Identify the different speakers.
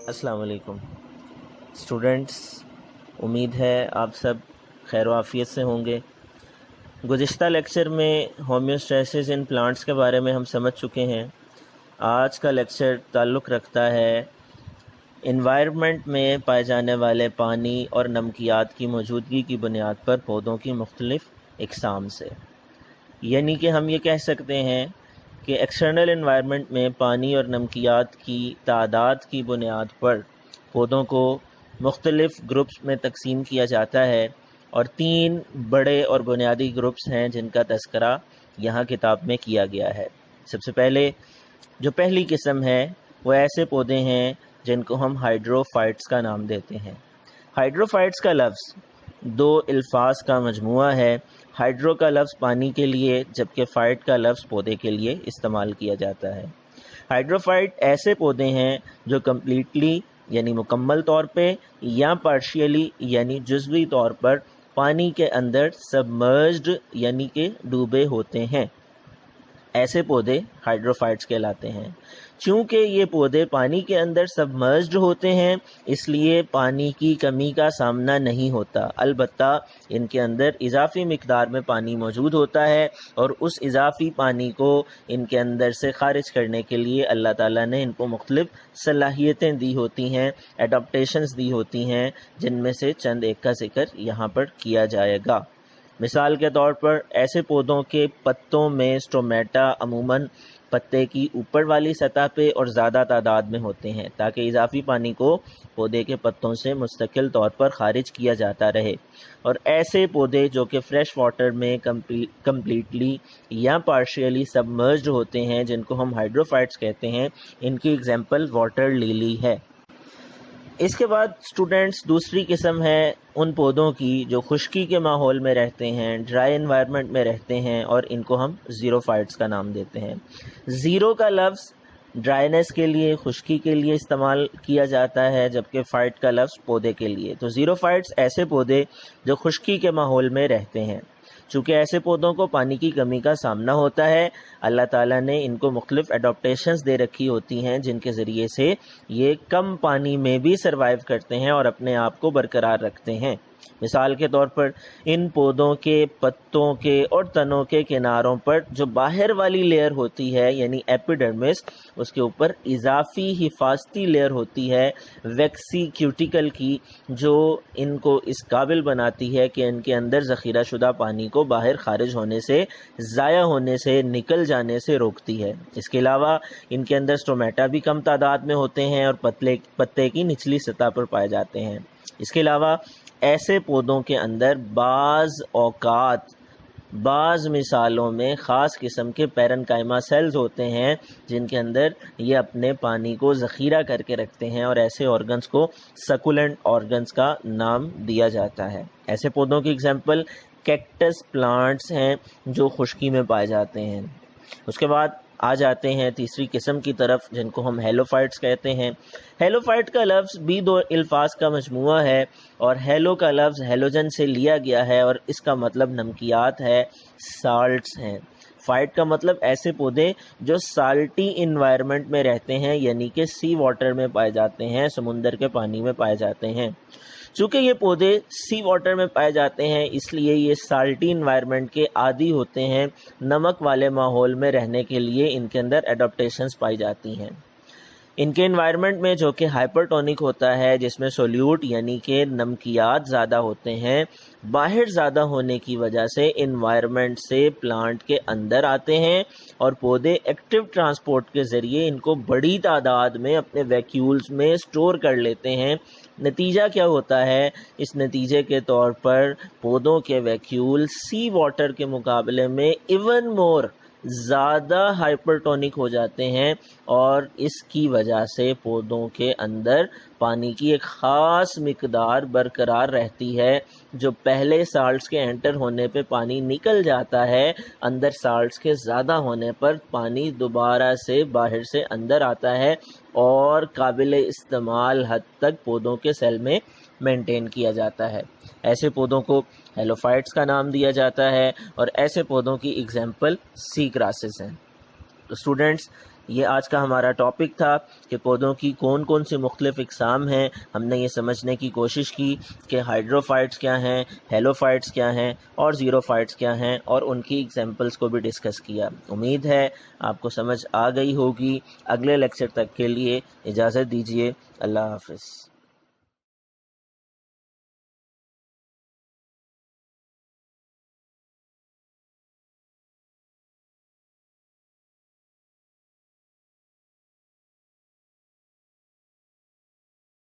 Speaker 1: السلام علیکم اسٹوڈنٹس، امید ہے آپ سب خیر و عافیت سے ہوں گے۔ گزشتہ لیکچر میں ہومیوسٹیسس ان پلانٹس کے بارے میں ہم سمجھ چکے ہیں۔ آج کا لیکچر تعلق رکھتا ہے انوائرمنٹ میں پائے جانے والے پانی اور نمکیات کی موجودگی کی بنیاد پر پودوں کی مختلف اقسام سے، یعنی کہ ہم یہ کہہ سکتے ہیں کہ ایکسٹرنل انوائرمنٹ میں پانی اور نمکیات کی تعداد کی بنیاد پر پودوں کو مختلف گروپس میں تقسیم کیا جاتا ہے، اور 3 بڑے اور بنیادی گروپس ہیں جن کا تذکرہ یہاں کتاب میں کیا گیا ہے۔ سب سے پہلے جو پہلی قسم ہے وہ ایسے پودے ہیں جن کو ہم ہائیڈروفائٹس کا نام دیتے ہیں۔ ہائیڈروفائٹس کا لفظ 2 الفاظ کا مجموعہ ہے۔ ہائیڈرو کا لفظ پانی کے لیے، جبکہ فائٹ کا لفظ پودے کے لیے استعمال کیا جاتا ہے۔ ہائیڈروفائٹ ایسے پودے ہیں جو کمپلیٹلی یعنی مکمل طور پہ یا پارشیلی یعنی جزوی طور پر پانی کے اندر سبمرجڈ یعنی کہ ڈوبے ہوتے ہیں۔ ایسے پودے ہائیڈروفائٹس کہلاتے ہیں۔ چونکہ یہ پودے پانی کے اندر سبمرجڈ ہوتے ہیں، اس لیے پانی کی کمی کا سامنا نہیں ہوتا، البتہ ان کے اندر اضافی مقدار میں پانی موجود ہوتا ہے، اور اس اضافی پانی کو ان کے اندر سے خارج کرنے کے لیے اللہ تعالیٰ نے ان کو مختلف صلاحیتیں دی ہوتی ہیں، ایڈاپٹیشنز دی ہوتی ہیں، جن میں سے چند ایک کا ذکر یہاں پر کیا جائے گا۔ مثال کے طور پر ایسے پودوں کے پتوں میں سٹومیٹا عموماً پتے کی اوپر والی سطح پہ اور زیادہ تعداد میں ہوتے ہیں، تاکہ اضافی پانی کو پودے کے پتوں سے مستقل طور پر خارج کیا جاتا رہے۔ اور ایسے پودے جو کہ فریش واٹر میں کمپلیٹلی یا پارشیلی سبمرجڈ ہوتے ہیں، جن کو ہم ہائیڈروفائٹس کہتے ہیں، ان کی اگزامپل واٹر لیلی ہے۔ اس کے بعد اسٹوڈنٹس دوسری قسم ہے ان پودوں کی جو خشکی کے ماحول میں رہتے ہیں، ڈرائی انوائرمنٹ میں رہتے ہیں، اور ان کو ہم زیروفائٹس کا نام دیتے ہیں۔ زیرو کا لفظ ڈرائینس کے لیے، خشکی کے لیے استعمال کیا جاتا ہے، جبکہ فائٹ کا لفظ پودے کے لیے۔ تو زیروفائٹس ایسے پودے جو خشکی کے ماحول میں رہتے ہیں۔ چونکہ ایسے پودوں کو پانی کی کمی کا سامنا ہوتا ہے، اللہ تعالیٰ نے ان کو مختلف ایڈاپٹیشنز دے رکھی ہوتی ہیں، جن کے ذریعے سے یہ کم پانی میں بھی سروائیو کرتے ہیں اور اپنے آپ کو برقرار رکھتے ہیں۔ مثال کے طور پر ان پودوں کے پتوں کے اور تنوں کے کناروں پر جو باہر والی لیئر ہوتی ہے یعنی ایپیڈرمس، اس کے اوپر اضافی حفاظتی لیئر ہوتی ہے ویکسی کیوٹیکل کی، جو ان کو اس قابل بناتی ہے کہ ان کے اندر ذخیرہ شدہ پانی کو باہر خارج ہونے سے، ضائع ہونے سے، نکل جانے سے روکتی ہے۔ اس کے علاوہ ان کے اندر سٹومیٹا بھی کم تعداد میں ہوتے ہیں اور پتے کی نچلی سطح پر پائے جاتے ہیں۔ اس کے علاوہ ایسے پودوں کے اندر بعض اوقات، بعض مثالوں میں خاص قسم کے پیرنکائما سیلز ہوتے ہیں، جن کے اندر یہ اپنے پانی کو ذخیرہ کر کے رکھتے ہیں، اور ایسے آرگنز کو سکولنٹ آرگنز کا نام دیا جاتا ہے۔ ایسے پودوں کی اگزامپل کیکٹس پلانٹس ہیں جو خشکی میں پائے جاتے ہیں۔ اس کے بعد آ جاتے ہیں تیسری قسم کی طرف، جن کو ہم ہیلوفائٹس کہتے ہیں۔ ہیلوفائٹ کا لفظ بھی 2 الفاظ کا مجموعہ ہے، اور ہیلو کا لفظ ہیلوجن سے لیا گیا ہے، اور اس کا مطلب نمکیات ہے، سالٹس ہیں۔ فائٹ کا مطلب ایسے پودے جو سالٹی انوائرمنٹ میں رہتے ہیں، یعنی کہ سی واٹر میں پائے جاتے ہیں، سمندر کے پانی میں پائے جاتے ہیں۔ چونکہ یہ پودے سی واٹر میں پائے جاتے ہیں، اس لیے یہ سالٹی انوائرمنٹ کے عادی ہوتے ہیں۔ نمک والے ماحول میں رہنے کے لیے ان کے اندر ایڈاپٹیشنز پائی جاتی ہیں۔ ان کے انوائرمنٹ میں جو کہ ہائپرٹونک ہوتا ہے، جس میں سولیوٹ یعنی کہ نمکیات زیادہ ہوتے ہیں، باہر زیادہ ہونے کی وجہ سے انوائرمنٹ سے پلانٹ کے اندر آتے ہیں، اور پودے ایکٹیو ٹرانسپورٹ کے ذریعے ان کو بڑی تعداد میں اپنے ویکیولز میں سٹور کر لیتے ہیں۔ نتیجہ کیا ہوتا ہے؟ اس نتیجے کے طور پر پودوں کے ویکیول سی واٹر کے مقابلے میں ایون مور زیادہ ہائپرٹونک ہو جاتے ہیں، اور اس کی وجہ سے پودوں کے اندر پانی کی ایک خاص مقدار برقرار رہتی ہے۔ جو پہلے سالٹس کے انٹر ہونے پہ پانی نکل جاتا ہے، اندر سالٹس کے زیادہ ہونے پر پانی دوبارہ سے باہر سے اندر آتا ہے، اور قابل استعمال حد تک پودوں کے سیل میں مینٹین کیا جاتا ہے۔ ایسے پودوں کو ہیلوفائٹس کا نام دیا جاتا ہے، اور ایسے پودوں کی اگزامپل سی گراسز ہیں۔ تو اسٹوڈنٹس، یہ آج کا ہمارا ٹاپک تھا کہ پودوں کی کون کون سی مختلف اقسام ہیں. ہم نے یہ سمجھنے کی کوشش کی کہ ہائیڈروفائٹس کیا ہیں, ہیلوفائٹس کیا ہیں اور زیروفائٹس کیا ہیں, اور ان کی ایگزامپلس کو بھی ڈسکس کیا. امید ہے آپ کو سمجھ آ گئی ہوگی. اگلے لیکچر تک کے لیے اجازت دیجیے. اللہ حافظ.